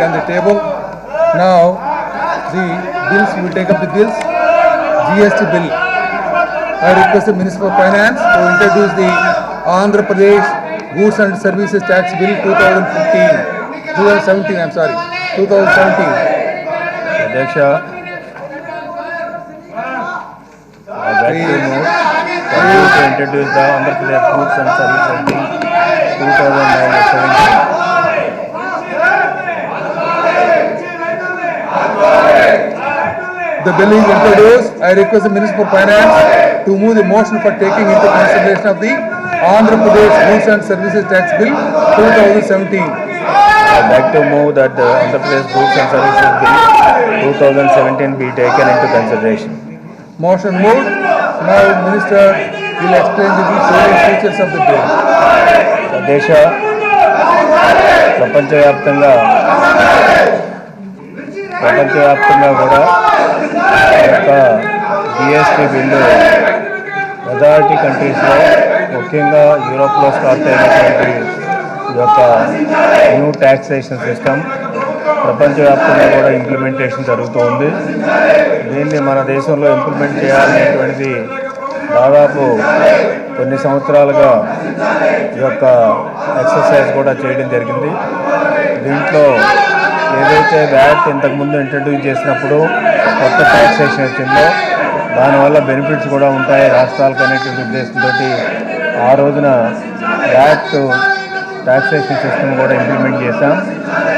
laid on the table. Now the bills, we will take up the bills. GST bill. I request the Minister for Finance to introduce the Andhra Pradesh Goods and Services Tax Bill 2017. I'm sorry, 2017. Adyaksha, I'd like to move for you to introduce the Andhra Pradesh Goods and Services Bill 2017. The bill is introduced. I request the Minister for Finance to move the motion for taking into consideration of the Andhra Pradesh Goods and Services Tax Bill 2017. I'd like to move that the Andhra Pradesh Goods and Services Bill 2017 be taken into consideration. Motion moved. Now Minister will explain the features of the bill. Adyaksha, ప్రపంచవ్యాప్తంగా కూడా యొక్క GST bill majority కంట్రీస్లో ముఖ్యంగా యూరోప్లో start అయినటువంటి ఈ యొక్క new taxation system ప్రపంచవ్యాప్తంగా కూడా ఇంప్లిమెంటేషన్ జరుగుతూ ఉంది. దీన్ని మన దేశంలో ఇంప్లిమెంట్ చేయాలనేటువంటిది దాదాపు కొన్ని సంవత్సరాలుగా ఈ యొక్క ఎక్సర్సైజ్ కూడా చేయడం జరిగింది. దీంట్లో ఏదైతే వ్యాట్ ఇంతకుముందు ఇంట్రడ్యూస్ చేసినప్పుడు కొత్త ట్యాక్సేషన్ వచ్చిందో దానివల్ల బెనిఫిట్స్ కూడా ఉంటాయి రాష్ట్రాలకు అనేటువంటి ఉద్దేశంతో ఆ రోజున వ్యాట్ ట్యాక్సేషన్ సిస్టమ్ కూడా ఇంప్లిమెంట్ చేశాం.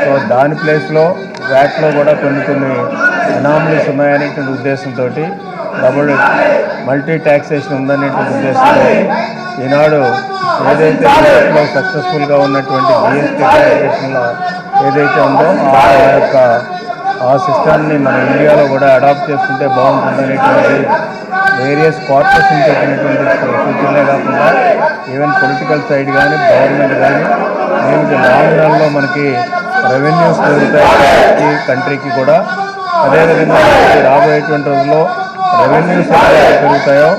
సో దాని ప్లేస్లో వ్యాట్లో కూడా కొన్ని అనామలీస్ ఉన్నాయనేటువంటి ఉద్దేశంతో డబుల్ మల్టీ ట్యాక్సేషన్ ఉందనేటువంటి ఉద్దేశంతో ఈనాడు ఏదైతే వ్యాట్లో సక్సెస్ఫుల్గా ఉన్నటువంటి జిఎస్టీ ట్యాక్సేషన్లో ఏదైతే ఉందో ఆ సిస్టమ్ని మన ఇండియాలో కూడా అడాప్ట్ చేసుకుంటే బాగుంటుందనేటువంటి వేరియస్ కార్పొరేట్స్ నుంచి వచ్చినటువంటి సూచనలే కాకుండా ఈవెన్ పొలిటికల్ సైడ్ కానీ గవర్నమెంట్ కానీ దీనికి లాంగ్ రన్లో మనకి రెవెన్యూస్ పెరుగుతాయి కంట్రీకి కూడా. అదేవిధంగా రాబోయేటువంటి రోజుల్లో రెవెన్యూస్ ఎక్కడైతే పెరుగుతాయో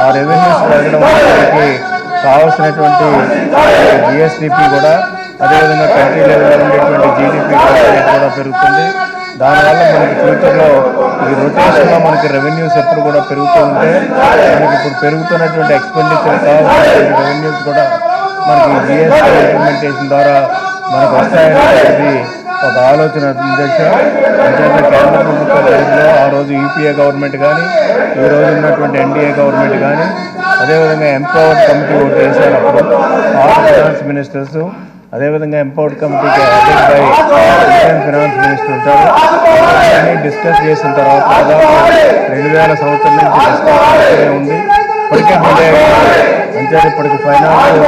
ఆ రెవెన్యూస్ పెరగడం మనకి కావాల్సినటువంటి జిఎస్డిపి కూడా అదేవిధంగా కంట్రీ లెవెల్లో ఉండేటువంటి జీడిపి కూడా పెరుగుతుంది. దానివల్ల మనకి ఫ్యూచర్లో ఈ రొటేషన్లో మనకి రెవెన్యూస్ ఎప్పుడు కూడా పెరుగుతూ ఉంటే మనకి ఇప్పుడు పెరుగుతున్నటువంటి ఎక్స్పెండిచర్ కావాల్సినటువంటి రెవెన్యూస్ కూడా మనకి జిఎస్టీ ఇంప్లిమెంటేషన్ ద్వారా మనకు వస్తాయనేది ఒక ఆలోచన ఉద్దేశ. అంతేకాక కేంద్ర ప్రభుత్వ పరిధిలో ఆ రోజు యూపీఏ గవర్నమెంట్ కానీ ఈ రోజు ఉన్నటువంటి ఎన్డీఏ గవర్నమెంట్ కానీ అదేవిధంగా ఎంపవర్డ్ కమిటీ ఒకటి వేశారు. అప్పుడు ఆల్ ఫైనాన్స్ మినిస్టర్స్ అదేవిధంగా ఎంపవర్డ్ కమిటీకి attend by Indian finance minister ఉంటారు. అన్నీ డిస్కస్ చేసిన తర్వాత దాదాపు 2000 సంవత్సరం నుంచి డిస్కస్ ఉంది. ఇప్పటికే అంటే ఇప్పటికి ఫైనాన్స్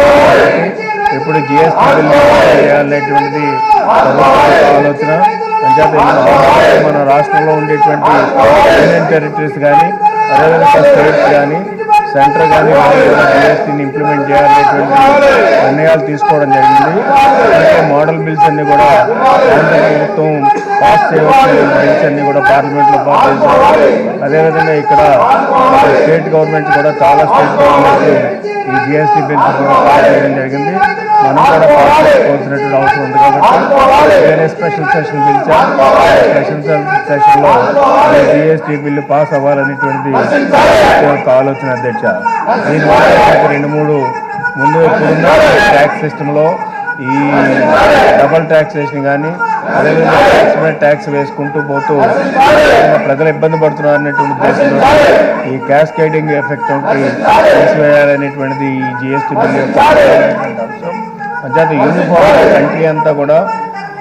ఇప్పుడు జిఎస్టీ బిల్లు చేయాలనేటువంటిది ఆలోచన. అంచేత మన రాష్ట్రంలో ఉండేటువంటి యూనియన్ టెరిటరీస్ కానీ అదేవిధంగా స్టేట్స్ కానీ సెంటర్ కానీ జిఎస్టీని ఇంప్లిమెంట్ చేయాలనేటువంటి నిర్ణయాలు తీసుకోవడం జరిగింది. అలాగే మోడల్ బిల్స్ అన్నీ కూడా కేంద్ర ప్రభుత్వం పాస్ చేయవలసిన బిల్స్ అన్నీ కూడా పార్లమెంట్లో పాస్ చేశారు. అదేవిధంగా ఇక్కడ స్టేట్ గవర్నమెంట్ కూడా చాలా స్టేట్ గవర్నమెంట్ ఈ జిఎస్టీ బిల్స్ కూడా పాస్ చేయడం జరిగింది. మనం కూడా పాస్ చేసుకోవాల్సినటువంటి అవసరం ఉంది కాబట్టి వేరే స్పెషల్ సెషన్ పిలిచాం. స్పెషల్ సెషన్లో జిఎస్టీ బిల్లు పాస్ అవ్వాలనేటువంటిది ఒక ఆలోచన అధ్యక్ష. దీనివల్ల 2-3 ముందు ఇప్పుడున్న ట్యాక్స్ సిస్టంలో ఈ డబల్ ట్యాక్సేషన్ కానీ అదేవిధంగా ట్యాక్స్ మీద ట్యాక్స్ వేసుకుంటూ పోతూ ప్రజలు ఇబ్బంది పడుతున్నారు అనేటువంటి ఉద్దేశంతో ఈ క్యాస్కేడింగ్ ఎఫెక్ట్ ఒకటి తీసివేయాలనేటువంటిది ఈ జిఎస్టీ బిల్ యొక్క అంశం. అంచేత యూనిఫామ్ కంట్రీ అంతా కూడా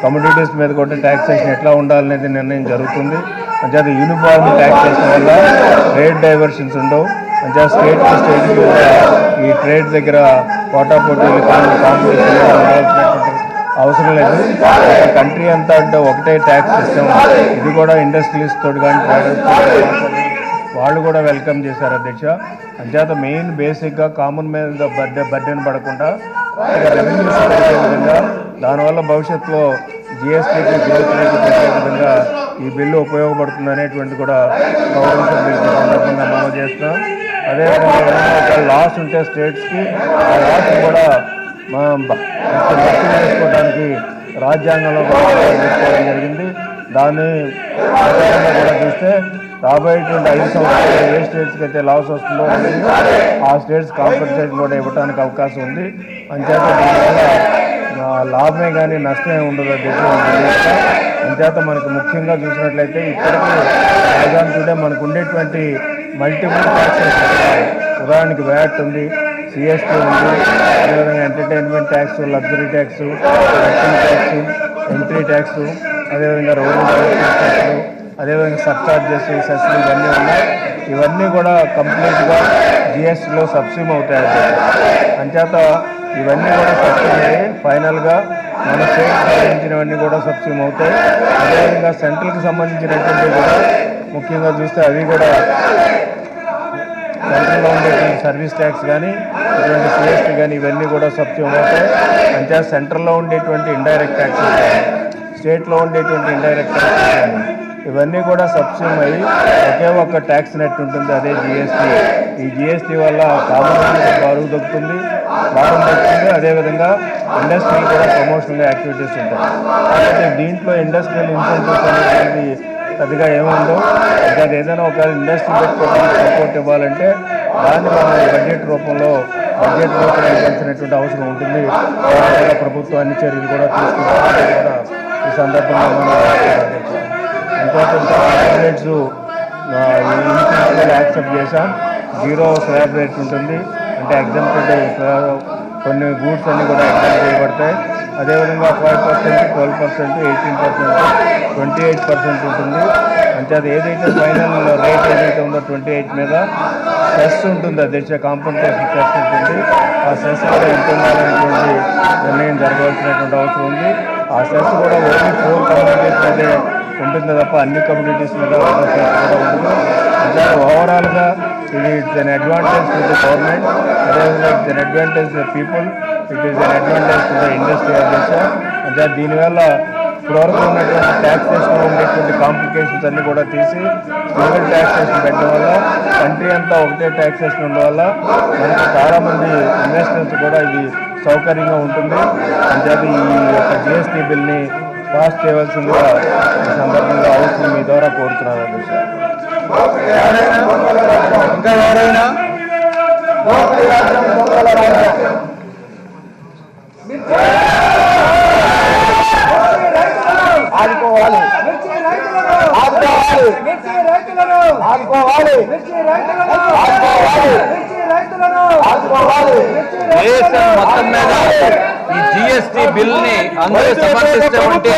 కమోడిటీస్ మీద కూడా ట్యాక్సేషన్ ఎట్లా ఉండాలనేది నిర్ణయం జరుగుతుంది. అంచేత యూనిఫామ్ ట్యాక్సేషన్ వల్ల ట్రేడ్ డైవర్షన్స్ ఉండవు. అంచేత స్టేట్ టు స్టేట్కి కూడా ఈ ట్రేడ్ దగ్గర పోటా పోటీలు కాంపిటీషన్ ఉండాల్సినటువంటి అవసరం లేదు. కంట్రీ అంతా అంటే ఒకటే ట్యాక్స్ సిస్టమ్. ఇది కూడా ఇండస్ట్రీస్ తోటి కానీ ట్రేడర్స్ వాళ్ళు కూడా వెల్కమ్ చేశారు అధ్యక్ష. అంచేత మెయిన్ బేసిక్గా కామన్ మీద బర్డెన్ పడకుండా రెవెన్యూస్ పెరిగే విధంగా దానివల్ల భవిష్యత్తులో జిఎస్టీకి గ్రోత్ రేటు పెరిగే విధంగా ఈ బిల్లు ఉపయోగపడుతుంది అనేటువంటి కూడా గౌరవ సభ్యుల సందర్భంగా మనవి చేస్తున్నాం. అదేవిధంగా ఏదైనా ఒక లాస్ ఉంటే స్టేట్స్కి ఆ లాస్ కూడా భర్తీ చేసుకోవడానికి రాజ్యాంగంలో తీసుకోవడం జరిగింది. దాని ప్రకారంగా కూడా చూస్తే రాబోయేటువంటి 5 సంవత్సరాలు ఏ స్టేట్స్కి అయితే లాస్ వస్తుందో ఆ స్టేట్స్ కాంపెన్సేషన్ కూడా ఇవ్వడానికి అవకాశం ఉంది. అంచేత దీనివల్ల లాభమే కానీ నష్టమే ఉండదు దేశంలో. అంచేత మనకు ముఖ్యంగా చూసినట్లయితే ఇప్పటికీ టుడే మనకు ఉండేటువంటి మల్టిపుల్ ట్యాక్సెస్, ఉదాహరణకి వ్యాట్ ఉంది, సిఎస్టీ ఉంది, అదేవిధంగా entertainment tax, luxury tax, tax, entry tax, అదేవిధంగా రోడ్డు ట్యాక్స్, అదేవిధంగా సబ్చార్జెస్, సెస్లు ఇవన్నీ ఉన్నాయి. ఇవన్నీ కూడా కంప్లీట్గా జిఎస్టీలో సబ్సిడీ అవుతాయి. అంచేత ఇవన్నీ కూడా సబ్సిడీ అయ్యి ఫైనల్గా మన స్టేట్కి సంబంధించినవన్నీ కూడా సబ్సిడీ అవుతాయి. అదేవిధంగా సెంట్రల్కి సంబంధించినటువంటి కూడా ముఖ్యంగా చూస్తే అవి కూడా సెంట్రల్లో ఉండేటువంటి సర్వీస్ ట్యాక్స్ కానీ ఇటువంటి సిఎస్టీ కానీ ఇవన్నీ కూడా సబ్సిడీ అవుతాయి. అంచేత సెంట్రల్లో ఉండేటువంటి ఇండైరెక్ట్ ట్యాక్సెస్ కానీ స్టేట్లో ఉండేటువంటి ఇండైరెక్ట్ ట్యాక్సెస్ కానీ ఇవన్నీ కూడా సబ్సిడీ అయ్యి ఒకే ఒక్క ట్యాక్స్ నెట్ ఉంటుంది, అదే జిఎస్టీ. ఈ జిఎస్టీ వల్ల కామన్ బరువు దొక్కుతుంది, లాభం దొరుకుతుంది. అదేవిధంగా ఇండస్ట్రీలు కూడా ప్రమోషనల్ యాక్టివిటీస్ ఉంటాయి. కాబట్టి దీంట్లో ఇండస్ట్రియల్ ఇన్సెంటివ్స్ అనేది పెద్దగా ఏముందో, ఇంకా ఏదైనా ఒక ఇండస్ట్రీ పెట్టుకోవడానికి సపోర్ట్ ఇవ్వాలంటే దాన్ని మనం బడ్జెట్ రూపంలో ఇవ్వాల్సినటువంటి అవసరం ఉంటుంది. కూడా ప్రభుత్వం అన్ని చర్యలు కూడా తీసుకుంటారు కూడా ఈ సందర్భంగా మనం ఇంపార్టెంట్ యాక్సెప్ట్ చేశాం. 0 స్లాబ్ రేట్ ఉంటుంది, అంటే ఎగ్జాంపుల్ కొన్ని గూడ్స్ అన్నీ కూడా ఎగ్జామ్ చేయబడతాయి. అదేవిధంగా 5%, 12%, 18%, 28% ఉంటుంది. అంటే అది ఏదైతే ఫైనల్ రేట్ ఏదైతే ఉందో 28 మీద సెస్ ఉంటుంది, అధ్యక్ష కాంపన్సేషన్ సెస్ ఉంటుంది. ఆ సెస్ కూడా ఎంత ఉండాలనేటువంటి నిర్ణయం జరగవలసినటువంటి అవసరం ఉంది. ఆ సెస్ కూడా ఓన్లీ 4 కమ్యూనిటీస్ మీదే ఉంటుంది తప్ప అన్ని కమ్యూనిటీస్ మీద సెస్ కూడా ఉంటుంది. అంటే ఓవరాల్గా ఇది it's an advantage to the government, అదేవిధంగా it's an advantage to the people, it is an advantage to the industry అధ్యక్ష. అంటే దీనివల్ల ఇప్పటివరకు ఉన్నటువంటి ట్యాక్సేషన్లో ఉండేటువంటి కాంప్లికేషన్స్ అన్నీ కూడా తీసి సింగిల్ ట్యాక్సేషన్ పెట్టడం వల్ల కంట్రీ అంతా ఒకటే ట్యాక్సేషన్ ఉండడం వల్ల మనకి చాలామంది ఇన్వెస్టర్స్ కూడా ఇది సౌకర్యంగా ఉంటుంది. అంచేది ఈ యొక్క జిఎస్టీ బిల్ని పాస్ చేయవలసిందిగా ఈ సందర్భంగా అవసరం మీ ద్వారా కోరుతున్నాను అధ్యక్ష. ఇంకా ఎవరైనా ఆదుకోవాలి, ఆదుకోవాలి, ఆదుకోవాలి, ఆదుకోవాలి. దేశం మొత్తం మీద ఈ జిఎస్టీ బిల్ ని అందరూ సమర్థిస్తూ ఉంటే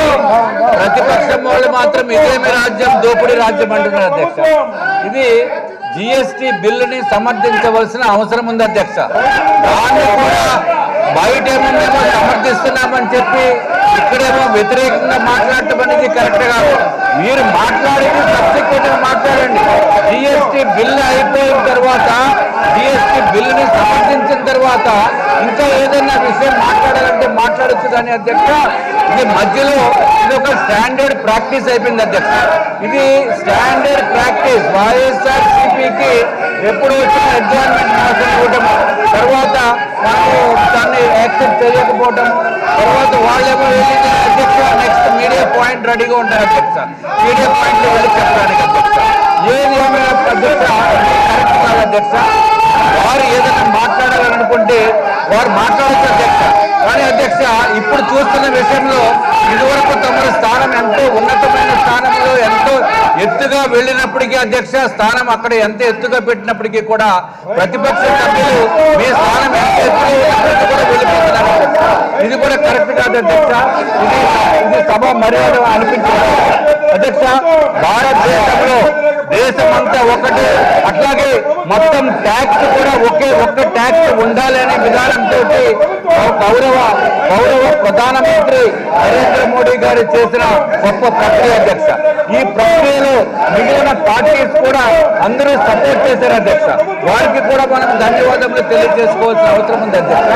ప్రతిపక్షం వాళ్ళు మాత్రం ఇదేమి రాజ్యం, దోపిడీ రాజ్యం అంటున్నారు అధ్యక్ష. ఇది జిఎస్టీ బిల్లుని సమర్థించవలసిన అవసరం ఉంది అధ్యక్ష. దాన్ని కూడా బయటేమో సమర్థిస్తున్నామని చెప్పి ఇక్కడేమో వ్యతిరేకంగా మాట్లాడటం అనేది కరెక్ట్ కాదు. మీరు మాట్లాడేది సబ్సిక్వెంట్ గా మాట్లాడండి. జిఎస్టీ బిల్లు అయిపోయిన తర్వాత, జిఎస్టీ బిల్లుని సమర్థించిన తర్వాత ఇంకా ఏదైనా విషయం మాట్లాడాలంటే మాట్లాడచ్చు. కానీ అధ్యక్ష, ఇది మధ్యలో ఇది ఒక స్టాండర్డ్ ప్రాక్టీస్ అయిపోయింది అధ్యక్ష. ఇది స్టాండర్డ్ ప్రాక్టీస్. వైఎస్ఆర్ సిపికి ఎప్పుడు వచ్చిన అడ్జాయిన్మెంట్ మోషన్ ఇవ్వటం, తర్వాత మనము దాన్ని యాక్సెప్ట్ చేయకపోవటం, తర్వాత వాళ్ళేమో అధ్యక్ష నెక్స్ట్ మీడియా పాయింట్ రెడీగా ఉంటారు అధ్యక్ష. మీడియా పాయింట్లు వెళ్ళి చెప్పడానికి అధ్యక్ష ఏది ఏమైనా అధ్యక్ష కరెక్ట్ కాదు అధ్యక్ష. వారు ఏదైనా మాట్లాడాలనుకుంటే వారు మాట్లాడచ్చు అధ్యక్ష. కానీ అధ్యక్ష, ఇప్పుడు చూస్తున్న విషయంలో ఇదివరకు తమ స్థానం ఎంతో ఉన్నతమైన స్థానంలో ఎంతో ఎత్తుగా వెళ్ళినప్పటికీ అధ్యక్ష, స్థానం అక్కడ ఎంత ఎత్తుగా పెట్టినప్పటికీ కూడా ప్రతిపక్ష సభ్యులు మీ స్థానం ఎంత ఎత్తుగా ఉన్నప్పటికీ కూడా వెళ్ళిపోతున్నారు అధ్యక్ష. ఇది కూడా కరెక్ట్ కాదు అధ్యక్ష. ఇది సభ మర్యాద అనిపించారు అధ్యక్ష. భారతదేశంలో దేశమంతా ఒకటి, అట్లాగే మొత్తం ట్యాక్స్ కూడా ఒక్క ట్యాక్స్ ఉండాలి అనే విధానంతో గౌరవ ప్రధానమంత్రి నరేంద్ర మోడీ గారు చేసిన గొప్ప ప్రక్రియ అధ్యక్ష. ఈ ప్రక్రియలో మిగిలిన పార్టీస్ కూడా అందరూ సపోర్ట్ చేశారు అధ్యక్ష. వారికి కూడా మనం ధన్యవాదములు తెలియజేసుకోవాల్సిన అవసరం ఉంది అధ్యక్ష.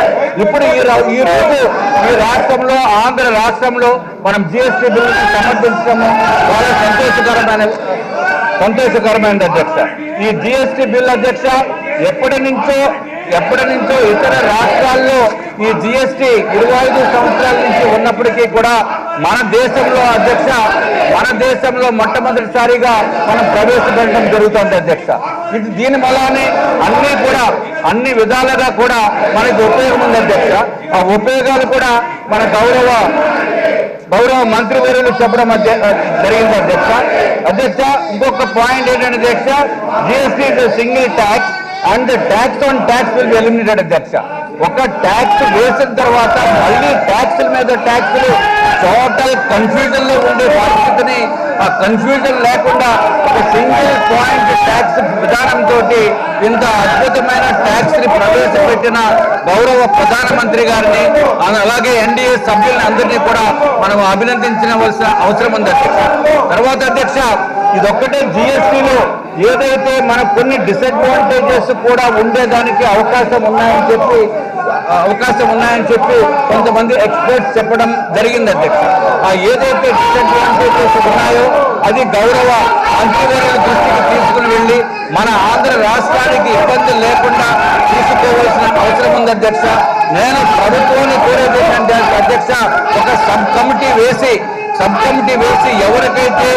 ఇప్పుడు ఈ రోజు ఈ రాష్ట్రంలో, ఆంధ్ర రాష్ట్రంలో మనం జిఎస్టీ బిల్లును సమర్థించడము చాలా సంతోషకరమైనది అధ్యక్ష. ఈ జిఎస్టీ బిల్ అధ్యక్ష ఎప్పటి నుంచో ఇతర రాష్ట్రాల్లో ఈ జిఎస్టీ 25 సంవత్సరాల నుంచి ఉన్నప్పటికీ కూడా మన దేశంలో అధ్యక్ష, మన భారతదేశంలో మొట్టమొదటిసారిగా మనం ప్రవేశపెట్టడం జరుగుతుంది అధ్యక్ష. ఇది దీని వల్లనే అన్ని విధాలుగా కూడా మనకి ఉపయోగం ఉంది అధ్యక్ష. ఆ ఉపయోగాలు కూడా మన గౌరవ మంత్రివర్యులు చెప్పడం జరిగింది అధ్యక్ష. ఇంకొక పాయింట్ ఏంటంటే అధ్యక్ష, GST is single tax and tax on tax will be eliminated అధ్యక్ష. ఒక ట్యాక్స్ వేసిన తర్వాత మళ్ళీ ట్యాక్సుల మీద ట్యాక్సులు టోటల్ కన్ఫ్యూజన్ లో ఉండే పరిస్థితిని ఆ కన్ఫ్యూజన్ లేకుండా ఒక సింగిల్ పాయింట్ ట్యాక్స్ విధానంతో ఇంత అద్భుతమైన ట్యాక్స్ ని ప్రవేశపెట్టిన గౌరవ ప్రధానమంత్రి గారిని అలాగే ఎన్డీఏ సభ్యులని అందరినీ కూడా మనం అభినందించవలసిన అవసరం ఉంది అధ్యక్ష. తర్వాత అధ్యక్ష, ఇదొక్కటే జిఎస్టీలో ఏదైతే మనకు కొన్ని డిసడ్వాంటేజెస్ కూడా ఉండేదానికి అవకాశం ఉన్నాయని చెప్పి కొంతమంది ఎక్స్పర్ట్స్ చెప్పడం జరిగింది అధ్యక్ష. ఆ ఏదైతే డిసడ్వాంటేజెస్ ఉన్నాయో అది గౌరవ మంత్రివర్యుల దృష్టికి తీసుకుని వెళ్ళి మన ఆంధ్ర రాష్ట్రానికి ఇబ్బందులు లేకుండా తీసుకోవాల్సిన అవసరం ఉంది అధ్యక్ష. నేను ప్రభుత్వాన్ని కోరేది ఏంటంటే అధ్యక్ష, ఒక సబ్ కమిటీ వేసి ఎవరికైతే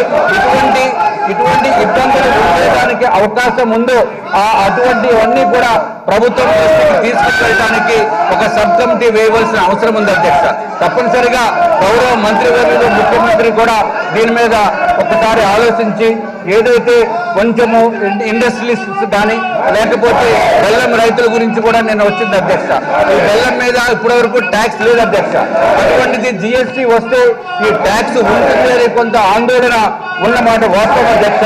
ఇటువంటి ఇబ్బందులు ఉండేదానికి అవకాశం ఉందో అటువంటివన్నీ కూడా ప్రభుత్వం దృష్టికి తీసుకువెళ్ళడానికి ఒక సబ్ కమిటీ వేయవలసిన అవసరం ఉంది అధ్యక్ష. తప్పనిసరిగా గౌరవ మంత్రివర్యులు ముఖ్యమంత్రి కూడా దీని మీద ఒకసారి ఆలోచించి ఏదైతే కొంచెము ఇండస్ట్రియలిస్ట్స్ కానీ లేకపోతే బెల్లం రైతుల గురించి కూడా నేను వచ్చింది అధ్యక్ష. ఈ బెల్లం మీద ఇప్పటివరకు ట్యాక్స్ లేదు అధ్యక్ష. అటువంటిది జిఎస్టీ వస్తే ఈ ట్యాక్స్ ఉంటుంది అని కొంత ఆందోళన ఉన్నమాట వాస్తవం అధ్యక్ష.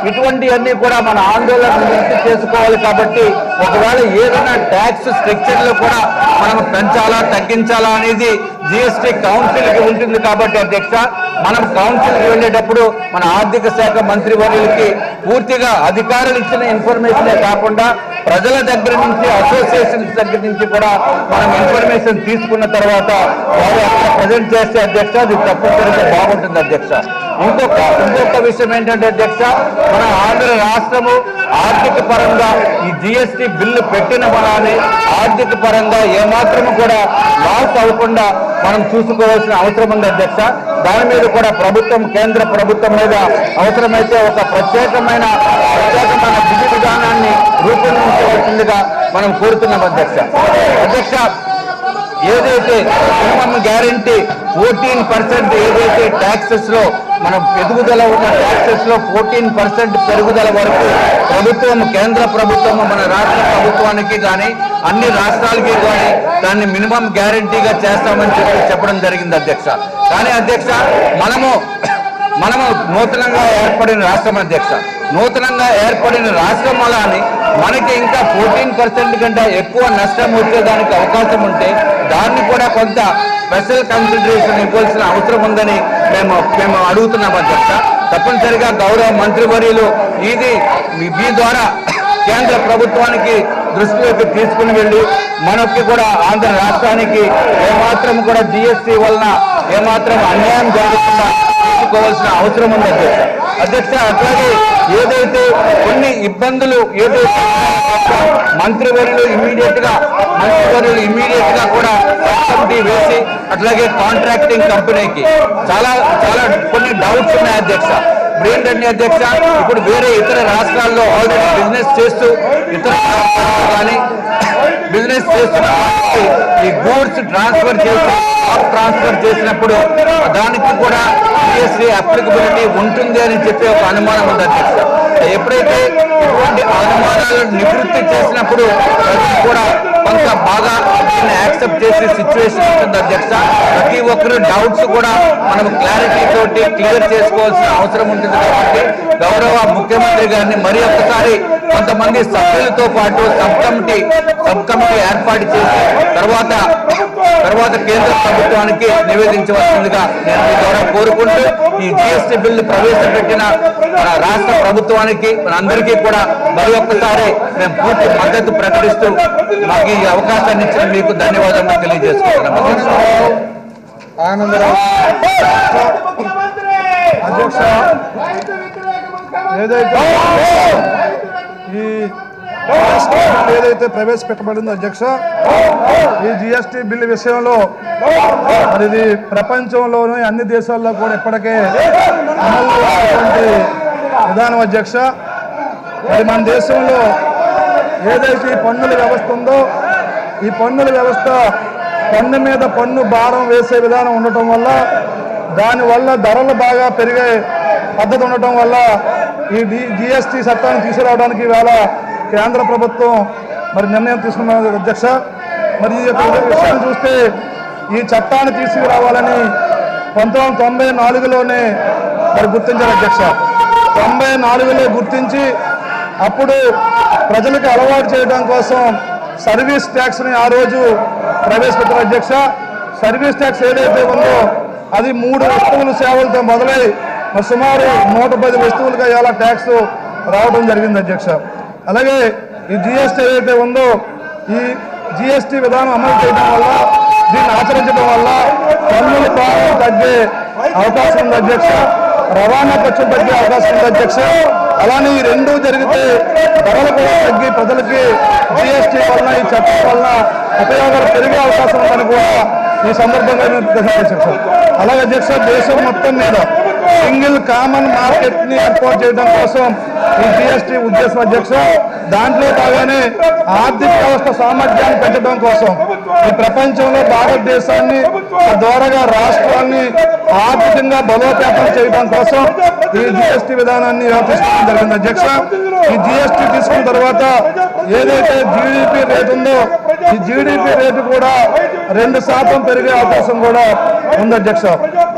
ఇటువంటివన్నీ కూడా మన ఆందోళన గురించి చేసుకోవాలి. కాబట్టి ఒకవేళ ఏదైనా ట్యాక్స్ స్ట్రక్చర్ లో కూడా మనం పెంచాలా తగ్గించాలా అనేది జిఎస్టీ కౌన్సిల్ కి ఉంటుంది. కాబట్టి అధ్యక్ష, మనం కౌన్సిల్ కి వెళ్ళేటప్పుడు మన ఆర్థిక శాఖ మంత్రివర్యులకి పూర్తిగా అధికారులు ఇచ్చిన ఇన్ఫర్మేషనే కాకుండా ప్రజల దగ్గర నుంచి అసోసియేషన్స్ దగ్గర నుంచి కూడా మనం ఇన్ఫర్మేషన్ తీసుకున్న తర్వాత వారు అక్కడ ప్రజెంట్ చేస్తే అధ్యక్ష అది తప్పనిసరిగా బాగుంటుంది అధ్యక్ష. ఇంకొక విషయం ఏంటంటే అధ్యక్ష, మన ఆంధ్ర రాష్ట్రము ఆర్థిక పరంగా ఈ జిఎస్టీ బిల్లు పెట్టిన మనని ఆర్థిక పరంగా ఏమాత్రము కూడా లాస్ అవ్వకుండా మనం చూసుకోవాల్సిన అవసరం ఉంది అధ్యక్ష. దాని మీద కూడా కేంద్ర ప్రభుత్వం మీద అవసరమైతే ఒక ప్రత్యేకమైన విధి విధానాన్ని రూపొందించవలసిందిగా మనం కోరుతున్నాం అధ్యక్ష. ఏదైతే మినిమం గ్యారంటీ 14% ఏదైతే ట్యాక్సెస్ లో మనం పెరుగుదల ఉన్న ట్యాక్సెస్ లో 14% పెరుగుదల వరకు కేంద్ర ప్రభుత్వం మన రాష్ట్ర ప్రభుత్వానికి కానీ అన్ని రాష్ట్రాలకి కానీ దాన్ని మినిమం గ్యారంటీగా చేస్తామని చెప్పడం జరిగింది అధ్యక్ష. కానీ అధ్యక్ష, మనము నూతనంగా ఏర్పడిన రాష్ట్రం అధ్యక్ష. నూతనంగా ఏర్పడిన రాష్ట్రం అలాని మనకి ఇంకా 14% కంటే ఎక్కువ నష్టం వచ్చేదానికి అవకాశం ఉంటే దాన్ని కూడా కొంత స్పెషల్ కన్సిడరేషన్ ఇవ్వాల్సిన అవసరం ఉందని మేము అడుగుతున్నాం అధ్యక్ష. తప్పనిసరిగా గౌరవ మంత్రివర్యులు మీ ద్వారా కేంద్ర ప్రభుత్వానికి దృష్టిలోకి తీసుకుని వెళ్ళి మనకి కూడా ఆంధ్ర రాష్ట్రానికి ఏమాత్రం కూడా జిఎస్టీ వలన ఏమాత్రం అన్యాయం జరగకుండా తీసుకోవాల్సిన అవసరం ఉంది అధ్యక్ష. అట్లాగే ఏదైతే కొన్ని ఇబ్బందులు మంత్రివర్యులు ఇమీడియట్ గా కూడా కమిటీ వేసి అట్లాగే కాంట్రాక్టింగ్ కంపెనీకి చాలా కొన్ని డౌట్స్ ఉన్నాయి అధ్యక్ష. ఇప్పుడు ఏంటంటే అధ్యక్ష, ఇప్పుడు వేరే ఇతర రాష్ట్రాల్లో ఆల్రెడీ బిజినెస్ చేస్తూ ఈ గూడ్స్ ట్రాన్స్ఫర్ చేసినప్పుడు దానికి కూడా జిఎస్టీ అప్లికబిలిటీ ఉంటుంది అని చెప్పి ఒక అనుమానం ఉంది అధ్యక్ష. ఎప్పుడైతే ఇటువంటి అనుమానాలను నివృత్తి చేసినప్పుడు ప్రజలు కూడా కొంత బాగా యాక్సెప్ట్ చేసే సిచ్యువేషన్ ఉంటుంది అధ్యక్ష. ప్రతి ఒక్కరు డౌట్స్ కూడా మనం క్లారిటీ తోటి క్లియర్ చేసుకోవాల్సిన అవసరం ఉంటుంది. కాబట్టి గౌరవ ముఖ్యమంత్రి గారిని మరి ఒక్కసారి కొంతమంది సభ్యులతో పాటు సబ్ కమిటీ ఏర్పాటు చేసి తర్వాత కేంద్ర ప్రభుత్వానికి నివేదించవలసిందిగా నేను మీ ద్వారా కోరుకుంటూ ఈ జిఎస్టీ బిల్లు ప్రవేశపెట్టిన మన రాష్ట్ర ప్రభుత్వానికి మనందరికీ కూడా మరి ఒక్కసారి మేము పూర్తి మద్దతు ప్రకటిస్తూ మాకు ఈ అవకాశాన్ని ఇచ్చిన మీకు ధన్యవాదాలు తెలియజేసుకుంటున్నాం ఆనందరావు అధ్యక్ష. ఏదైతే ఈ జిఎస్టీ బిల్ ఏదైతే ప్రవేశపెట్టబడిందో అధ్యక్ష, ఈ జిఎస్టీ బిల్ విషయంలో మరి ఇది ప్రపంచంలోని అన్ని దేశాల్లో కూడా ఇప్పటికే అమలు అయినటువంటి విధానం అధ్యక్ష. మరి మన దేశంలో ఏదైతే ఈ పన్నుల వ్యవస్థ ఉందో, ఈ పన్నుల వ్యవస్థ పన్ను మీద పన్ను భారం వేసే విధానం ఉండటం వల్ల, దానివల్ల ధరలు బాగా పెరిగే పద్ధతి ఉండటం వల్ల ఈ జిఎస్టీ చట్టాన్ని తీసుకురావడానికి ఈవేళ కేంద్ర ప్రభుత్వం మరి నిర్ణయం తీసుకున్నది అధ్యక్ష. మరి ఈ యొక్క విషయాన్ని చూస్తే ఈ చట్టాన్ని తీసుకురావాలని 1994లోనే మరి గుర్తించారు అధ్యక్ష. 94లో గుర్తించి అప్పుడు ప్రజలకు అలవాటు చేయడం కోసం సర్వీస్ ట్యాక్స్ని ఆ రోజు ప్రవేశపెట్టారు అధ్యక్ష. సర్వీస్ ట్యాక్స్ ఏదైతే ఉందో అది 3 వస్తువులు సేవలతో మొదలై సుమారు 110 వస్తువులుగా ఇలా ట్యాక్స్ రావడం జరిగింది అధ్యక్ష. అలాగే ఈ జిఎస్టీ ఏదైతే ఉందో, ఈ జిఎస్టీ విధానం అమలు చేయడం వల్ల, దీన్ని ఆచరించడం వల్ల పన్నుల భారం తగ్గే అవకాశం ఉంది అధ్యక్ష, రవాణా ఖర్చులు తగ్గే అవకాశం ఉంది అధ్యక్ష. అలానే ఈ రెండూ జరిగితే ధరలు కూడా తగ్గి ప్రజలకి జిఎస్టీ వలన, ఈ చట్టం వలన ఉపయోగాలు పెరిగే అవకాశం ఉందని కూడా ఈ సందర్భంగా అధ్యక్ష. అలాగే అధ్యక్ష, దేశం మొత్తం మీద సింగిల్ కామన్ మార్కెట్ ని ఏర్పాటు చేయడం కోసం ఈ జిఎస్టీ ఉద్దేశం అధ్యక్ష. దాంట్లో బాగానే ఆర్థిక వ్యవస్థ సామర్థ్యాన్ని పెంచడం కోసం ఈ ప్రపంచంలో భారతదేశాన్ని, ద్వారాగా రాష్ట్రాన్ని ఆర్థికంగా బలోపేతం చేయడం కోసం ఈ జిఎస్టీ విధానాన్ని తీసుకోవడం జరిగింది అధ్యక్ష. ఈ జిఎస్టీ తీసుకున్న తర్వాత ఏదైతే జీడిపి రేటు ఉందో, ఈ జీడిపి రేటు కూడా 2% పెరిగే అవకాశం కూడా ఉంది అధ్యక్ష.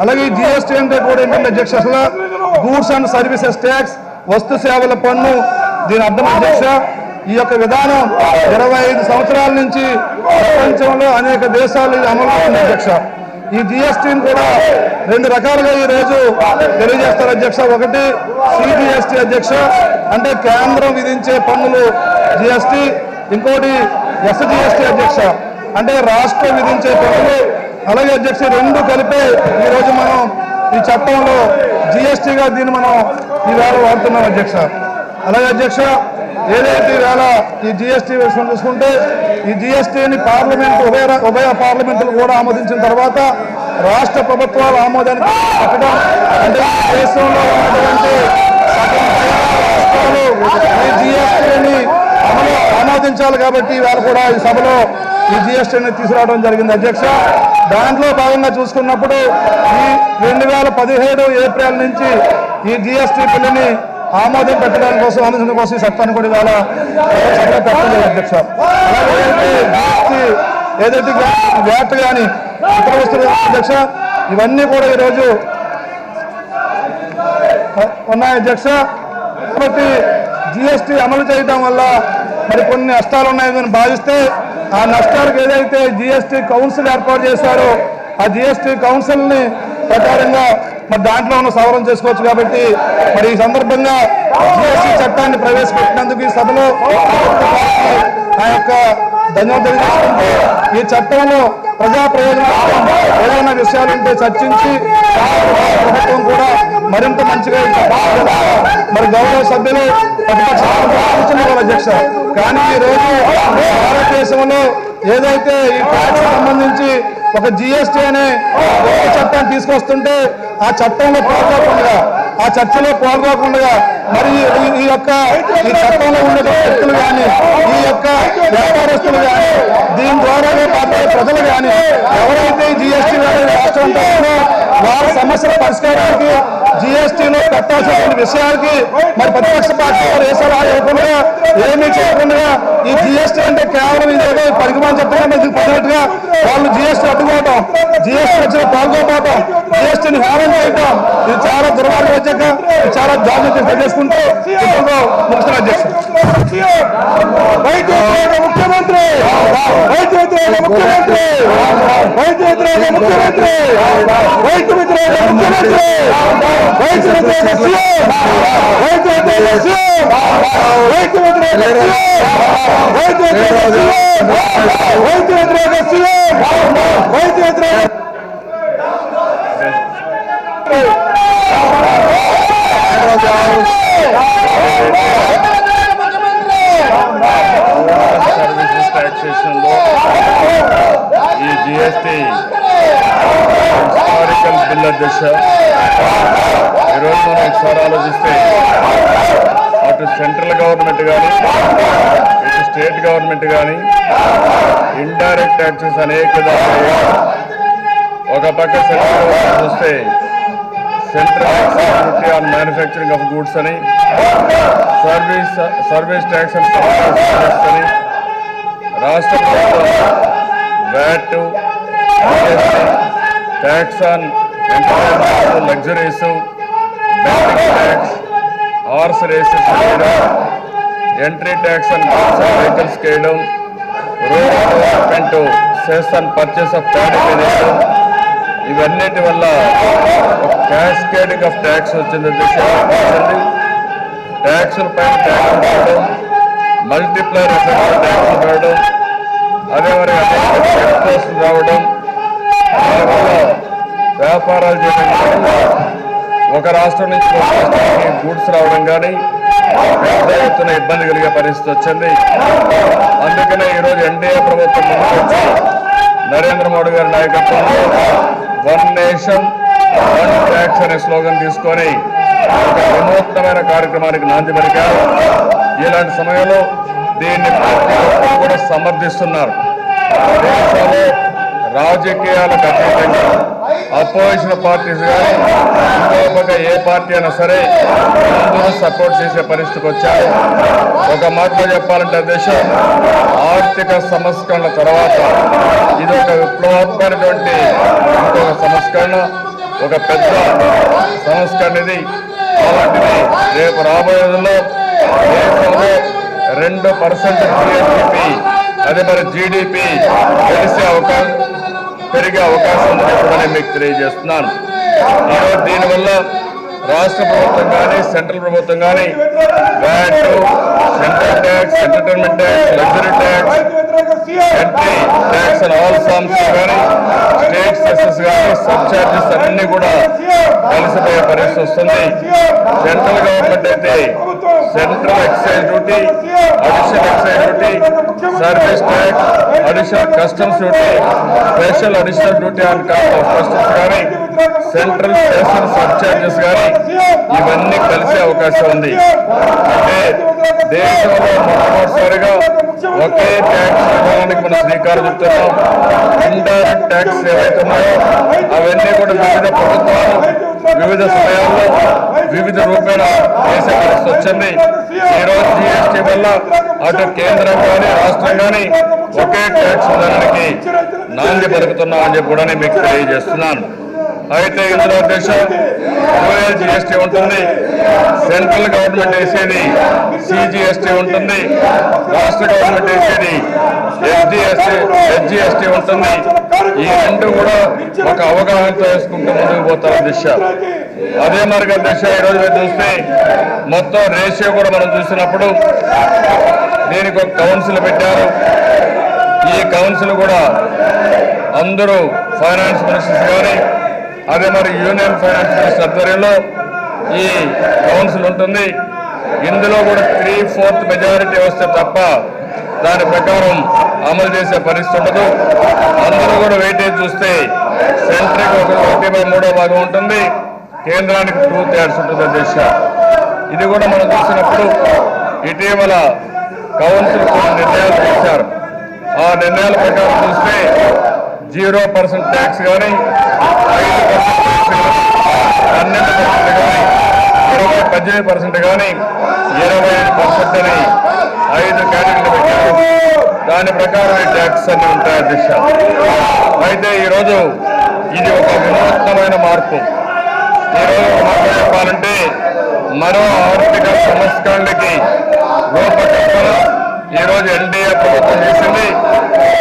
అలాగే ఈ జిఎస్టీ అంటే కూడా ఏంటంటే అధ్యక్ష, అసలు గూడ్స్ అండ్ సర్వీసెస్ ట్యాక్స్, వస్తు సేవల పన్ను, దీని అర్థం అధ్యక్ష. ఈ యొక్క విధానం 25 సంవత్సరాల నుంచి ప్రపంచంలో అనేక దేశాలు అమలు ఉంది అధ్యక్ష. ఈ జిఎస్టీని కూడా 2 రకాలుగా ఈ రోజు తెలియజేస్తారు అధ్యక్ష. ఒకటి సిజిఎస్టీ అధ్యక్ష, అంటే కేంద్రం విధించే పన్నులు జిఎస్టీ. ఇంకోటి ఎస్జిఎస్టీ అధ్యక్ష, అంటే రాష్ట్రం విధించే పన్నులు. అలాగే అధ్యక్ష, 2 కలిపే ఈరోజు మనం ఈ చట్టంలో జిఎస్టీగా దీన్ని మనం ఈవేళ వాడుతున్నాం అధ్యక్ష. అలాగే అధ్యక్ష, ఏదైతే ఈవేళ ఈ జిఎస్టీ విషయం చూసుకుంటే, ఈ జిఎస్టీని పార్లమెంట్ ఉభయ పార్లమెంటులు కూడా ఆమోదించిన తర్వాత రాష్ట్ర ప్రభుత్వాలు ఆమోదానికి పెట్టడం, అంటే దేశంలో ఉన్నటువంటి సగం రాష్ట్రాలు ఈ జిఎస్టీని ఆమోదించాలి కాబట్టి ఈవేళ కూడా ఈ సభలో ఈ జిఎస్టీని తీసుకురావడం జరిగింది అధ్యక్ష. దాంట్లో భాగంగా చూసుకున్నప్పుడు ఈ 2017 ఏప్రిల్ నుంచి ఈ జిఎస్టీ బిల్లుని ఆమోదం పెట్టడానికి కోసం, ఆమోదం కోసం ఈ చట్టాన్ని కూడా ఇవాళ సభలో పెట్టడం అధ్యక్ష. అలాగే జిఎస్టీ ఏదైతే వ్యాట్ కానీ ఇతర వస్తువులు అధ్యక్ష, ఇవన్నీ కూడా ఈరోజు ఉన్నాయి అధ్యక్ష. కాబట్టి జిఎస్టీ అమలు చేయడం వల్ల మరి కొన్ని నష్టాలు ఉన్నాయని భావిస్తే, ఆ నష్టాలకు ఏదైతే జిఎస్టీ కౌన్సిల్ ఏర్పాటు చేశారో, ఆ జిఎస్టీ కౌన్సిల్ని ప్రకారంగా మరి దాంట్లో ఉన్న సవరణ చేసుకోవచ్చు. కాబట్టి మరి ఈ సందర్భంగా జిఎస్టీ చట్టాన్ని ప్రవేశపెట్టినందుకు ఈ సభలో ఆ యొక్క ధన్యవాదాలు తెలియజేసుకుంటూ, ఈ చట్టంలో ప్రజా ప్రయోజనం ఏదైనా విషయాలుంటే చర్చించి ప్రభుత్వం కూడా మరింత మంచిగా మరి గౌరవ సభ్యులు ప్రతిపక్ష అధ్యక్ష. కానీ ఈ రోజు భారతదేశంలో ఏదైతే ఈ ట్యాక్స్ సంబంధించి ఒక జిఎస్టీ అనే చట్టాన్ని తీసుకొస్తుంటే, ఆ చట్టంలో పాల్గొకుండా, ఆ చర్చలో పాల్గొకుండా మరి ఈ చట్టంలో ఉండే వ్యక్తులు కానీ, ఈ యొక్క వ్యాపారస్తులు కానీ, దీని ద్వారా ప్రజలు కానీ ఎవరైతే జిఎస్టీ రాష్ట్రంలో వారి సమస్యల పరిష్కారానికి జిఎస్టీలో కట్టాల్సిన విషయానికి మరి ప్రతిపక్ష పార్టీ వారు ఏ సలహా ఇవ్వకుండా, ఏమీ చేయకుండా ఈ జిఎస్టీ అంటే కేవలం ఇదేదో పరిగమని చెప్పకుండా పడినట్టుగా వాళ్ళు జిఎస్టీ అడ్డుకోవటం, జిఎస్టీ వచ్చిన పాల్గొపోవటం, జిఎస్టీని హేళన చేయటం, ఇది చాలా దుర్మార్గం వచ్చాక చాలా జాగ్రత్త చేసుకుంటూ ముఖ్య అధ్యక్షుడు ముఖ్యమంత్రి రైతు వ్యతిరేక ముఖ్యమంత్రి రైతు వ్యతిరేక ముఖ్యమంత్రి రైతు వ్యతిరేక ముఖ్యమంత్రి రైతు వ్యతిరేక సీఎం రైతు వ్యతిరేక సీఎం రైతు వ్యతిరేక సీఎం రైతు వ్యతిరేక సీఎం రైతు వ్యతిరేక సీఎం రైతు వ్యతిరేక జిఎస్టీ హిస్టారికల్ బిల్ అధ్యక్ష. ఈరోజు మనం ఒకసారి ఆలోచిస్తే అటు సెంట్రల్ గవర్నమెంట్ కానీ ఇటు స్టేట్ గవర్నమెంట్ కానీ ఇండైరెక్ట్ ట్యాక్సెస్ అనేక ఒక పక్క సెంట్రల్ గవర్నమెంట్ చూస్తే central excise duty on manufacturing of goods అని, సర్వీస్ ట్యాక్స్ అండ్ సర్వీస్ అని, రాష్ట్ర ప్రభుత్వం VAT, GST, tax on enterprises, luxuries, banking tax, horse races చేయడం, ఎంట్రీ ట్యాక్స్ అండ్ వెహికల్స్ చేయడం, road development cess and purchase of paddy వేయడం, ఇవన్నిటి వల్ల cascading of tax వచ్చింది. ట్యాక్సుల పైన ట్యాక్స్ పెట్టడం, మల్టిప్లైర్ ఎఫెక్ట్ ట్యాక్స్ పెట్టడం, అదే మరి చెక్ పోస్టులు రావడం, దానివల్ల వ్యాపారాలు చేయడం, ఒక రాష్ట్రం నుంచి ఒక రాష్ట్రానికి గూడ్స్ రావడం కానీ పెద్ద ఎత్తున ఇబ్బంది కలిగే పరిస్థితి వచ్చింది. అందుకనే ఈరోజు ఎన్డీఏ ప్రభుత్వం ముందుకు వచ్చి నరేంద్ర మోడీ గారి నాయకత్వంలో వన్ నేషన్ వన్ ట్యాక్స్ అనే స్లోగన్ తీసుకొని ఒక వినూత్నమైన కార్యక్రమానికి నాంది పలికారు. ఇలాంటి సమయంలో దీన్ని ప్రతి ఒక్కరు కూడా సమర్థిస్తున్నారు. దేశంలో రాజకీయాలకు అతీతంగా అపోజిషన్ పార్టీస్ కానీ ఇంకొక ఏ పార్టీ అయినా సరే అందరూ సపోర్ట్ చేసే పరిస్థితికి వచ్చారు. ఒక మాటలో చెప్పాలంటే దేశం ఆర్థిక సంస్కరణల తర్వాత ఇది ఒక విప్లవాత్మకమైనటువంటి ఇంకొక సంస్కరణ, ఒక పెద్ద సంస్కరణ ఇది. అలాంటిది రేపు రాబోయే రోజుల్లో దేశంలో 2% GDP, అదే మరి జీడిపి పెరిగే అవకాశం ఉందని కూడా నేను మీకు తెలియజేస్తున్నాను. ఈరోజు దీనివల్ల రాష్ట్ర ప్రభుత్వం కానీ సెంట్రల్ ప్రభుత్వం కానీ VAT, central tax, entertainment tax, luxury tax, entry tax and all forms కానీ స్టేట్ సెసెస్ కానీ సబ్ చార్జెస్ అన్ని కూడా కలిసిపోయే పరిస్థితి వస్తుంది. సెంట్రల్ గవర్నమెంట్ అయితే central excise duty, additional excise duty, service tax, additional customs duty, special additional duty on cost of customs కానీ, సెంట్రల్ స్టేషన్ సబ్ చార్జెస్ కానీ ఇవన్నీ కలిసే అవకాశం ఉంది. అంటే దేశంలో మొట్టమొదటిసారిగా ఒకే ట్యాక్స్ విధానానికి మనం శ్రీకారం చుడుతున్నాం. ఇండైరెక్ట్ ట్యాక్స్ ఏవైతున్నాయో అవన్నీ కూడా వివిధ ప్రభుత్వాలు వివిధ సమయాల్లో వివిధ రూపేణ చేసే పరిస్థితి వచ్చింది. ఈరోజు జిఎస్టీ వల్ల అటు కేంద్రం కానీ రాష్ట్రం కానీ ఒకే ట్యాక్స్ విధానానికి నాంది పలుకుతున్నామని చెప్పి కూడా నేను మీకు తెలియజేస్తున్నాను. అయితే ఇందులో దేశం డ్యూయల్ జిఎస్టీ ఉంటుంది, సెంట్రల్ గవర్నమెంట్ వేసేది సిజిఎస్టీ ఉంటుంది, రాష్ట్ర గవర్నమెంట్ వేసేది ఎస్జిఎస్టీ ఉంటుంది. ఈ రెండు కూడా ఒక అవగాహనతో వేసుకుంటూ ముందుకు పోతారు దిశ. అదే మరిగా దిశ ఈరోజు మీరు చూస్తే మొత్తం రేషియో కూడా మనం చూసినప్పుడు దీనికి ఒక కౌన్సిల్ పెట్టారు. ఈ కౌన్సిల్ కూడా అందరూ ఫైనాన్స్ మినిస్టర్స్ కానీ అదే మరి యూనియన్ ఫైనాన్స్ మినిస్టర్ ఆధ్వర్యంలో ఈ కౌన్సిల్ ఉంటుంది. ఇందులో కూడా 3/4 మెజారిటీ వస్తే తప్ప దాని ప్రకారం అమలు చేసే పరిస్థితి ఉండదు. అందరూ కూడా వెయిటేజ్ చూస్తే సెంట్రల్కి 1/3 ఉంటుంది, కేంద్రానికి 2/3 ఉంటుంది దిశ. ఇది కూడా మనం చూసినప్పుడు ఇటీవల కౌన్సిల్ కొన్ని నిర్ణయాలు చేశారు. ఆ నిర్ణయాల ప్రకారం చూస్తే 0% ట్యాక్స్ కానీ, 5% ట్యాక్స్ కానీ, 12% కానీ, 18% కానీ, 25% అని 5 కేటగిరీలు పెట్టారు. దాని ప్రకారం ఈ ట్యాక్స్ అన్ని ఉంటాయి దిశ. అయితే ఈరోజు ఇది ఒక వినూత్నమైన మార్పు. ఈరోజు మాట చెప్పాలంటే మరో ఆర్థిక సంస్కరణలకి రూపకల్పన ఈరోజు ఎన్డీఏ ప్రభుత్వం చేసింది,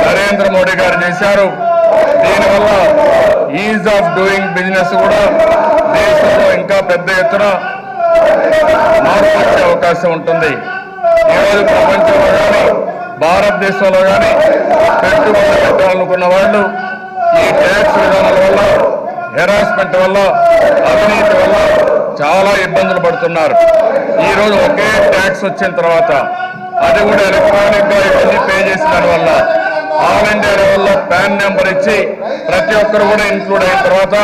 నరేంద్ర మోడీ గారు చేశారు. దీనివల్ల ఈజ్ ఆఫ్ డూయింగ్ బిజినెస్ కూడా దేశంలో ఇంకా పెద్ద ఎత్తున మార్పు వచ్చే అవకాశం ఉంటుంది. ఈరోజు ప్రపంచంలో కానీ భారతదేశంలో కానీ పెట్టుబడులు పెట్టాలనుకున్న వాళ్ళు ఈ ట్యాక్స్ విధానాల వల్ల, హెరాస్మెంట్ వల్ల, అవినీతి వల్ల చాలా ఇబ్బందులు పడుతున్నారు. ఈరోజు ఒకే ట్యాక్స్ వచ్చిన తర్వాత అది కూడా ఎలక్ట్రానిక్ గా ఇవన్నీ పే చేసిన దానివల్ల ఆల్ ఇండియా లెవెల్లో ప్యాన్ నెంబర్ ఇచ్చి ప్రతి ఒక్కరు కూడా ఇన్క్లూడ్ అయిన తర్వాత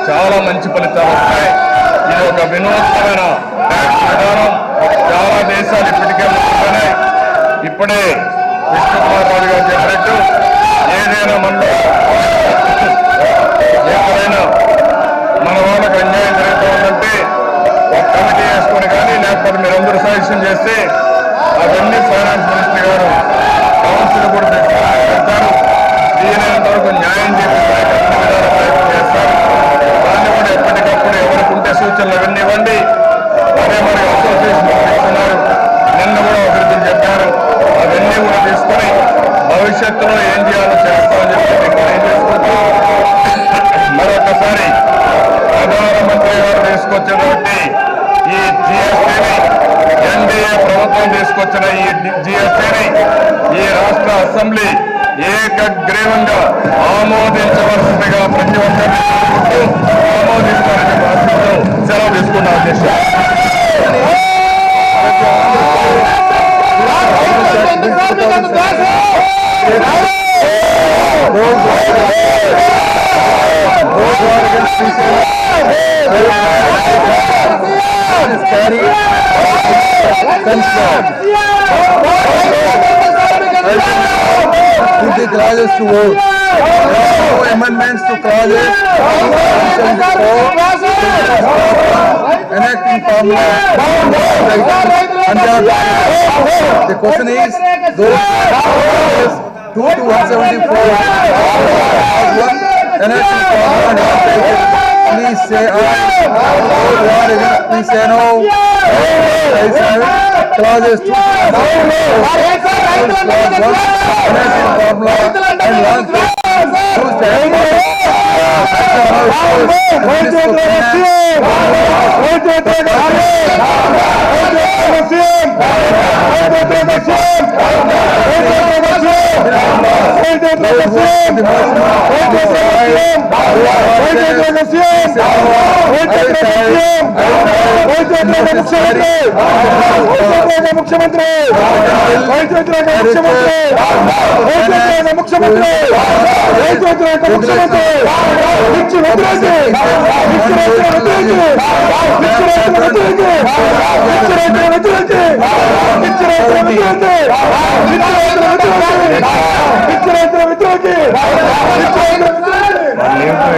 చాలా మంచి ఫలితాలు వస్తాయి. ఇది ఒక వినూత్నమైన ట్యాక్స్ విధానం. చాలా దేశాలు ఇప్పటికే ముందుకున్నాయి. ఇప్పుడే విష్ణుకుమార్ రాజు గారు చెప్పినట్టు ఏదైనా మనలో ఎక్కడైనా మన వాళ్ళకి అన్యాయం జరుగుతూ ఉందంటే ఒక కమిటీ వేసుకొని కానీ లేకపోతే మీరందరూ సజెషన్ చేస్తే అవన్నీ ఫైనాన్స్ మినిస్టర్ గారు కౌన్సిల్ కూడా పెడతారు. వీలైనంత వరకు న్యాయం చేపించడానికి అన్ని విధాల ప్రయత్నం చేస్తారు. దాన్ని కూడా ఎప్పటికప్పుడు ఎవరికి ఉంటే సూచనలు అవన్నీ ఇవ్వండి. అదే మరి అసోసియేషన్ ఇస్తున్నారు, నిన్న కూడా ఒకరికి చెప్పారు. అవన్నీ కూడా తీసుకొని భవిష్యత్తులో ఏం చేయాలో చేస్తామని చెప్పి మీకు తెలియజేసుకుంటూ మరొకసారి ప్రధానమంత్రి గారు తీసుకొచ్చినటువంటి ఈ జిఎస్టీని, ఎన్డీఏ ప్రభుత్వం తీసుకొచ్చిన ఈ జిఎస్టీని ఈ రాష్ట్ర అసెంబ్లీ ఏకగ్రీవంగా ఆమోదించవలసిందిగా ప్రతి ఒక్కరిని ఆమోదిస్తారని భాషతో సెలవు తీసుకున్నాం. అధ్యక్ష Put the clauses to vote. No amendments to clauses. Enacting formula. The question is, those clauses 2 to 174. Enacting formula. Please say aye. Please say no. Clauses 2 to 174. Formula and launch ముఖ్యమంత్రి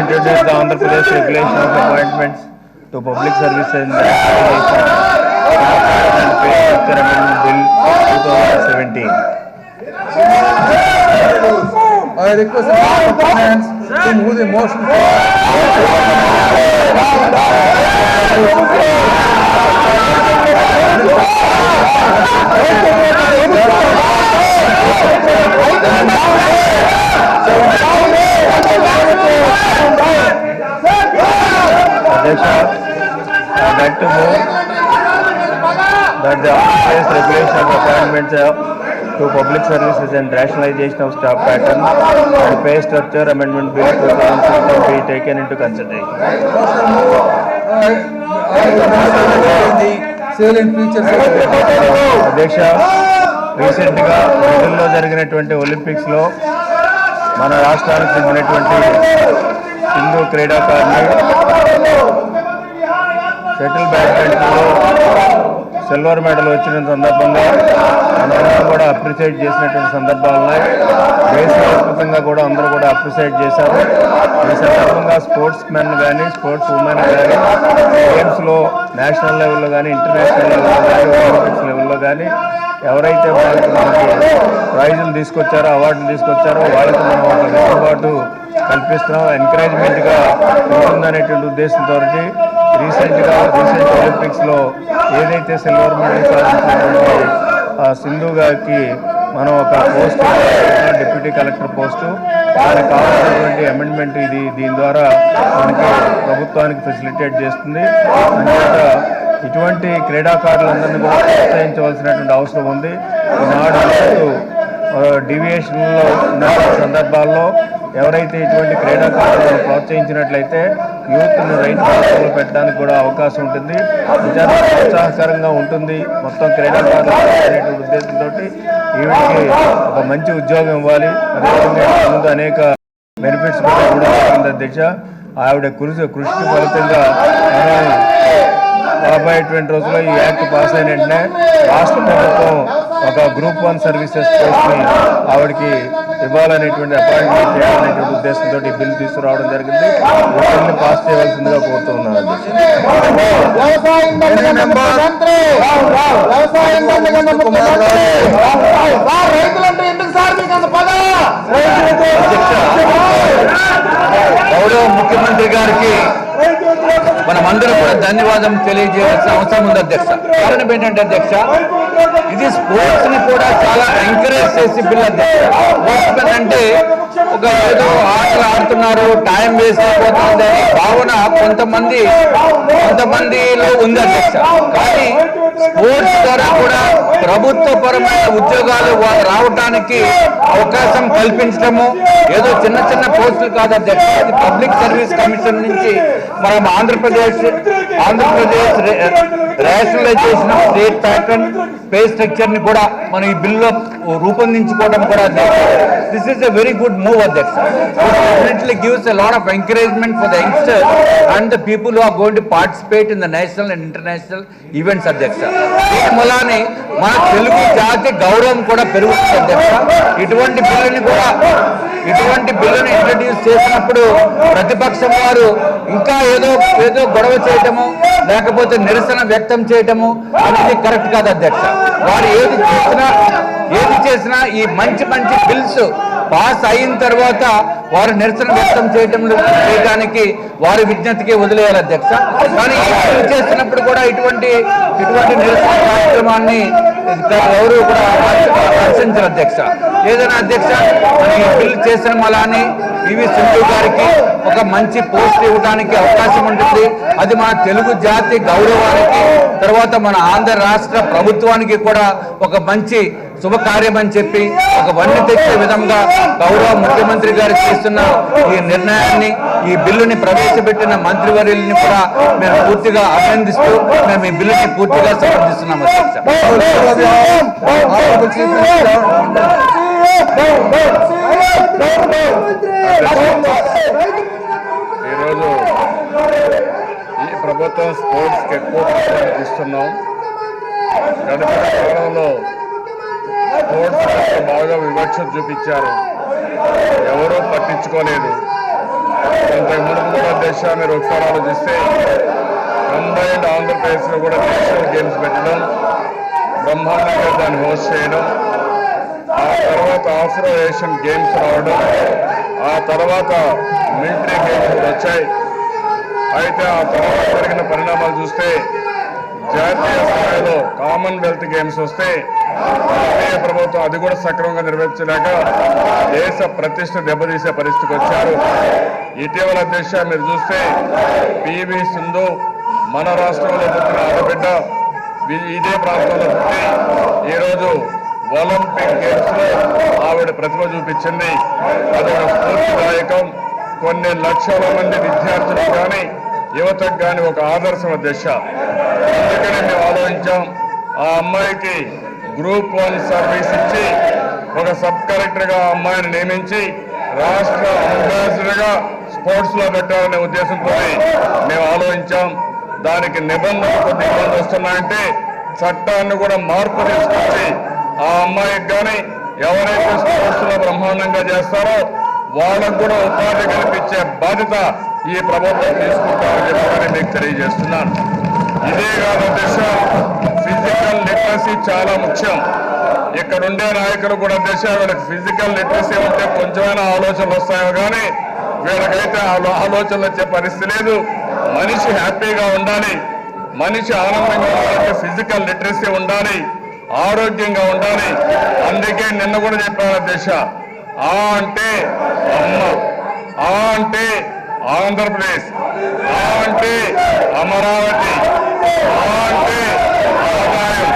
introduce the Andhra Pradesh Regulation of Appointments to Public Service and Administration and Pay Structure Amendment Bill 2017. I request the finance to move the motion Adeksha, I'd like to move that the Andhra Pradesh Regulation of Appointments to Public Services and Rationalization of Staff Pattern and Pay Structure Amendment Bill 2016 be taken into consideration. the salient features of అధ్యక్ష, రీసెంట్గా బ్రెజిల్లో జరిగినటువంటి ఒలింపిక్స్లో మన రాష్ట్రానికి చెందినటువంటి సింధు క్రీడాకారిణి shuttle బ్యాడ్మింటన్లో silver medal వచ్చిన సందర్భంగా మనందరం కూడా అప్రిషియేట్ చేసినటువంటి సందర్భాలు ఉన్నాయి. దేశవ్యాప్తంగా కూడా అందరూ కూడా అప్రిషియేట్ చేశారు. ఈ సందర్భంగా స్పోర్ట్స్ మెన్ కానీ స్పోర్ట్స్ ఉమెన్ కానీ గేమ్స్లో నేషనల్ లెవెల్లో కానీ ఇంటర్నేషనల్ లెవెల్లో కానీ ఒలింపిక్స్ లెవెల్లో కానీ ఎవరైతే మనకి ప్రైజులు తీసుకొచ్చారో అవార్డులు తీసుకొచ్చారో వాళ్ళకి మనం ఒక వెసులుబాటు కల్పిస్తున్నాం, ఎంకరేజ్మెంట్గా ఉంటుందనేటువంటి ఉద్దేశంతో రీసెంట్ ఒలింపిక్స్లో ఏదైతే సిల్వర్ మెడల్ సాధించినటువంటి సింధు గారికి మనం ఒక పోస్టు డిప్యూటీ కలెక్టర్ పోస్టు దానికి కావాల్సినటువంటి అమెండ్మెంట్ దీని ద్వారా మనకి ప్రభుత్వానికి ఫెసిలిటేట్ చేస్తుంది. అంచేత ఇటువంటి క్రీడాకారులందరినీ కూడా ప్రోత్సహించవలసినటువంటి అవసరం ఉంది. ఈనాడు డీవియేషన్లో ఉన్న సందర్భాల్లో ఎవరైతే ఇటువంటి క్రీడాకారులను ప్రోత్సహించినట్లయితే యూత్ను రైతు పరిశ్రమలు పెట్టడానికి కూడా అవకాశం ఉంటుంది, నిజానికి ప్రోత్సాహకరంగా ఉంటుంది. మొత్తం క్రీడాకారులు అనేటువంటి ఉద్దేశంతో వీటికి ఒక మంచి ఉద్యోగం ఇవ్వాలి. అదేవిధంగా ముందు అనేక బెనిఫిట్స్ కూడా ఇవ్వడం అధ్యక్ష. ఆవిడ కృషికి ఫలితంగా మనం రాబోయేటువంటి రోజుల్లో ఈ యాక్ట్ పాస్ అయిన వెంటనే రాష్ట్ర ప్రభుత్వం ఒక గ్రూప్ 1 సర్వీసెస్ పోస్ట్ని ఆవిడకి ఇవ్వాలనేటువంటి అపాయింట్మెంట్ చేయాలనేటువంటి ఉద్దేశంతో ఈ బిల్లు తీసుకురావడం జరిగింది. ఈ బిల్లుని పాస్ చేయవలసిందిగా కోరుతున్నాను గౌరవ ముఖ్యమంత్రి గారికి మనమందరం కూడా ధన్యవాదం తెలియజేయాల్సిన అవసరం ఉంది అధ్యక్ష. కారణం ఏంటంటే అధ్యక్ష, ఇది స్పోర్ట్స్ ని కూడా చాలా ఎంకరేజ్ చేసి బిల్ అధ్యక్ష. స్పోర్ట్స్ అంటే ఒక ఏదో ఆటలు ఆడుతున్నారు, టైం వేస్ట్ అయిపోతుంది అనే భావన కొంతమందిలో ఉంది అధ్యక్ష. కానీ స్పోర్ట్స్ ద్వారా కూడా ప్రభుత్వపరమైన ఉద్యోగాలు రావడానికి అవకాశం కల్పించడము ఏదో చిన్న చిన్న పోస్టులు కాదు అధ్యక్ష. అది పబ్లిక్ సర్వీస్ కమిషన్ నుంచి మనం Andhra Pradesh rationalisation of state pattern pay structure ని కూడా మనం ఈ బిల్లులో రూపొందించుకోవడం కూడా అధ్యక్ష. This is a very good move అధ్యక్ష. Definitely gives a lot of encouragement for the youngsters and the people who are going to participate in the national and international events అధ్యక్ష. దీని మూలానే మన తెలుగు జాతి గౌరవం కూడా పెరుగుతుంది అధ్యక్ష. ఇటువంటి బిల్లుని ఇంట్రడ్యూస్ చేసినప్పుడు ప్రతిపక్షం వారు ఇంకా ఏదో గొడవ చేయటము లేకపోతే నిరసన వ్యక్తం చేయటము అనేది కరెక్ట్ కాదు అధ్యక్ష. వారు ఏది చేసినా ఈ మంచి బిల్స్ పాస్ అయిన తర్వాత వారు నిరసన వ్యక్తం చేయడానికి వారి విజ్ఞతకి వదిలేయాలి అధ్యక్ష. కానీ ఈ చేస్తున్నప్పుడు కూడా ఇటువంటి నిరసన కార్యక్రమాన్ని ఎవరు కూడా హర్షించారు అధ్యక్ష. ఏదైనా అధ్యక్ష ఈ బిల్ చేసిన మలాని పివి సింధు గారికి ఒక మంచి పోస్ట్ ఇవ్వడానికి అవకాశం ఉంటుంది. అది మన తెలుగు జాతి గౌరవానికి తర్వాత మన ఆంధ్ర రాష్ట్ర ప్రభుత్వానికి కూడా ఒక మంచి శుభకార్యం అని చెప్పి ఒక వన్నె తెచ్చే విధంగా గౌరవ ముఖ్యమంత్రి గారు చేస్తున్న ఈ నిర్ణయాన్ని, ఈ బిల్లుని ప్రవేశపెట్టిన మంత్రివర్యుల్ని కూడా మేము పూర్తిగా అభినందిస్తూ మేము ఈ బిల్లుని పూర్తిగా సమర్థిస్తున్నాం అధ్యక్ష. ఈరోజు ఈ ప్రభుత్వం స్పోర్ట్స్కి ఎక్కువ ప్రాధాన్యత ఇస్తున్నాం. గడిచిన కాలంలో స్పోర్ట్స్ బాగా వివక్ష చూపించారు, ఎవరూ పట్టించుకోలేదు. ఇంతకు మునుపు కూడా దేశాన్ని మీరు ఒకసారి ఆలోచిస్తే కంబైన్డ్ ఆంధ్రప్రదేశ్లో కూడా నేషనల్ గేమ్స్ పెట్టడం, బ్రహ్మాండంగా దాన్ని హోస్ట్ చేయడం, ఆ తర్వాత ఆఫ్రో ఏషియన్ గేమ్స్ రావడం, ఆ తర్వాత మిలిటరీ గేమ్స్ కూడా వచ్చాయి. అయితే ఆ తర్వాత జరిగిన పరిణామాలు చూస్తే జాతీయ స్థాయిలో కామన్వెల్త్ గేమ్స్ వస్తే జాతీయ ప్రభుత్వం అది కూడా సక్రమంగా నిర్వహించలేక దేశ ప్రతిష్ట దెబ్బతీసే పరిస్థితికి వచ్చారు. ఇటీవల దేశ మీరు చూస్తే పివి సింధు మన రాష్ట్రంలో పుట్టిన ఆడబిడ్డ ఇదే ప్రాంతంలో పుట్టి ఈరోజు ఒలింపిక్ గేమ్స్ లో ఆవిడ ప్రతిభ చూపించింది. అదొక స్ఫూర్తిదాయకం. కొన్ని లక్షల మంది విద్యార్థులకు కానీ యువతకు కానీ ఒక ఆదర్శం దిశ. అందుకని మేము ఆలోచించాం, ఆ అమ్మాయికి గ్రూప్ 1 సర్వీస్ ఇచ్చి ఒక సబ్ కలెక్టర్గా ఆ అమ్మాయిని నియమించి రాష్ట్ర అంబాసిడర్గా స్పోర్ట్స్ లో పెట్టాలనే ఉద్దేశంతో మేము ఆలోచించాం. దానికి నిబంధనలు కొద్ది ఇబ్బంది వస్తున్నాయంటే చట్టాన్ని కూడా మార్పు తీసుకొచ్చి ఆ అమ్మాయికి కానీ ఎవరైతే స్పోర్ట్స్ లో బ్రహ్మాండంగా చేస్తారో వాళ్ళకు కూడా ఉపాధి కల్పించే బాధ్యత ఈ ప్రభుత్వం తీసుకుంటామని చెప్పి మీకు తెలియజేస్తున్నాను. ఇదే కాదు దిశ, ఫిజికల్ లిటరసీ చాలా ముఖ్యం. ఇక్కడ ఉండే నాయకులు కూడా దిశ వీళ్ళకి ఫిజికల్ లిటరసీ ఉంటే కొంచెమైనా ఆలోచనలు వస్తాయో కానీ వీళ్ళకైతే ఆలోచనలు వచ్చే పరిస్థితి లేదు. మనిషి హ్యాపీగా ఉండాలి, మనిషి ఆనందంగా ఉండాలంటే ఫిజికల్ లిటరసీ ఉండాలి, ఆరోగ్యంగా ఉండాలి. అందుకే నిన్న కూడా చెప్పాను దిశ, ఆ అంటే అమ్మ, ఆ అంటే ఆంధ్రప్రదేశ్, ఆ అంటే అమరావతి, ఆ అంటే ఆదాయం,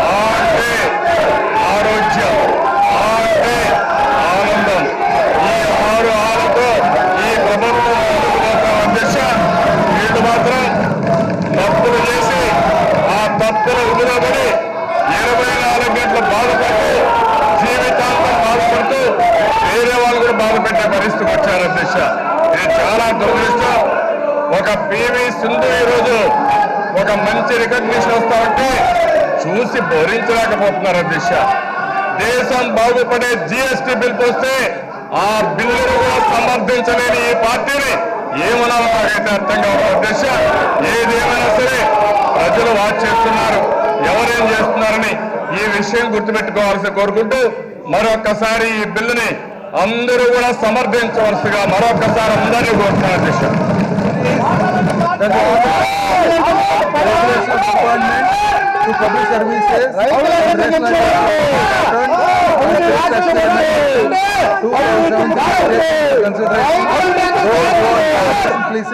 ఆ అంటే ఆరోగ్యం, ఆ అంటే ఆనందం. ఈ 6 ఆలతో ఈ ప్రభుత్వం దిశ మంచి రికగ్నిషన్ వస్తా ఉంటే చూసి భరించలేకపోతున్నారు అధ్యక్ష. దేశం బాగుపడే జిఎస్టీ బిల్ వస్తే ఆ బిల్లును కూడా సమర్థించలేని ఈ పార్టీని ఏమనాలో నాకైతే అర్థం కావాలి అధ్యక్ష. ఏదేమైనా సరే ప్రజలు వాచ్ చేస్తున్నారు, ఎవరేం చేస్తున్నారని ఈ విషయం గుర్తుపెట్టుకోవాల్సి కోరుకుంటూ మరొక్కసారి ఈ బిల్లుని అందరూ కూడా సమర్థించవలసిగా మరొక్కసారి అందరినీ కోరుతున్నారు అధ్యక్ష. to public services, please